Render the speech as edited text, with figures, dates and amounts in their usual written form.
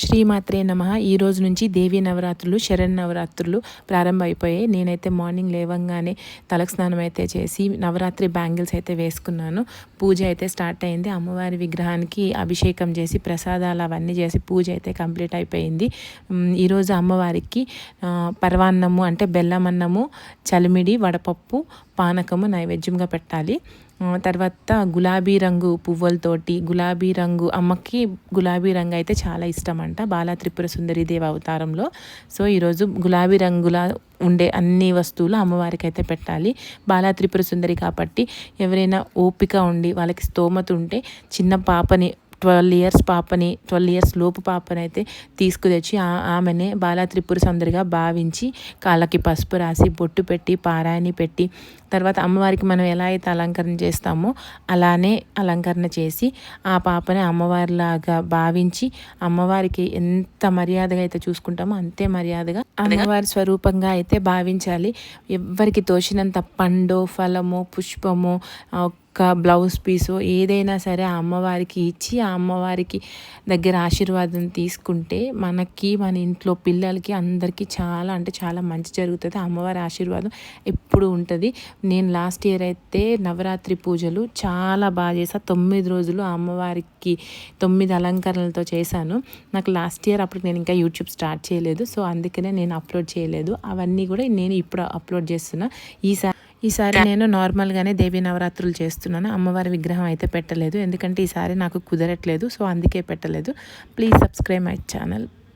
శ్రీమాత్రే నమః. ఈ రోజు నుంచి దేవీ నవరాత్రులు శరన్నవరాత్రులు ప్రారంభమైపోయాయి. నేనైతే మార్నింగ్ లేవంగానే తలకు స్నానం అయితే చేసి నవరాత్రి బ్యాంగిల్స్ అయితే వేసుకున్నాను. పూజ అయితే స్టార్ట్ అయింది. అమ్మవారి విగ్రహానికి అభిషేకం చేసి ప్రసాదాలు అవన్నీ చేసి పూజ అయితే కంప్లీట్ అయిపోయింది. ఈరోజు అమ్మవారికి పరవాన్నము అంటే బెల్లం అన్నము, చలిమిడి, వడపప్పు, పానకము నైవేద్యంగా పెట్టాలి. తర్వాత గులాబీ రంగు పువ్వులతోటి గులాబీ రంగు అమ్మకి గులాబీ రంగు అయితే చాలా ఇష్టం అంట బాలా త్రిపుర సుందరి దేవి అవతారంలో. సో ఈరోజు గులాబీ రంగుల ఉండే అన్ని వస్తువులు అమ్మవారికి అయితే పెట్టాలి. బాలా త్రిపుర సుందరి కాబట్టి ఎవరైనా ఓపిక ఉండి వాళ్ళకి స్తోమత ఉంటే చిన్న పాపని 12 ఇయర్స్ పాపని 12 ఇయర్స్ లోపు పాపని అయితే తీసుకుతెచ్చి ఆమెనే బాలా త్రిపుర సుందరిగా భావించి కాళ్ళకి పసుపు రాసి బొట్టు పెట్టి పారాయణి పెట్టి తర్వాత అమ్మవారికి మనం ఎలా అయితే అలంకరణ చేస్తామో అలానే అలంకరణ చేసి ఆ పాపని అమ్మవారిలాగా భావించి అమ్మవారికి ఎంత మర్యాదగా అయితే చూసుకుంటామో అంతే మర్యాదగా అమ్మవారి స్వరూపంగా అయితే భావించాలి. ఎవరికి తోచినంత పండో ఫలమో పుష్పమో ఒక బ్లౌజ్ పీసో ఏదైనా సరే ఆ అమ్మవారికి ఇచ్చి ఆ అమ్మవారికి దగ్గర ఆశీర్వాదం తీసుకుంటే మనకి మన ఇంట్లో పిల్లలకి అందరికీ చాలా అంటే చాలా మంచి జరుగుతుంది. అమ్మవారి ఆశీర్వాదం ఎప్పుడు ఉంటుంది. నేను లాస్ట్ ఇయర్ అయితే నవరాత్రి పూజలు చాలా బాగా చేశాను. 9 రోజులు ఆ అమ్మవారికి 9 అలంకరణలతో చేశాను. నాకు లాస్ట్ ఇయర్ అప్పుడు నేను ఇంకా యూట్యూబ్ స్టార్ట్ చేయలేదు. సో అందుకనే నేను అప్లోడ్ చేయలేదు. అవన్నీ కూడా నేను ఇప్పుడు అప్లోడ్ చేస్తున్నా. ఈసారి నేను నార్మల్గానే దేవీ నవరాత్రులు చేస్తున్నాను. అమ్మవారి విగ్రహం అయితే పెట్టలేదు, ఎందుకంటే ఈసారి నాకు కుదరట్లేదు. సో అందుకే పెట్టలేదు. Please subscribe my channel.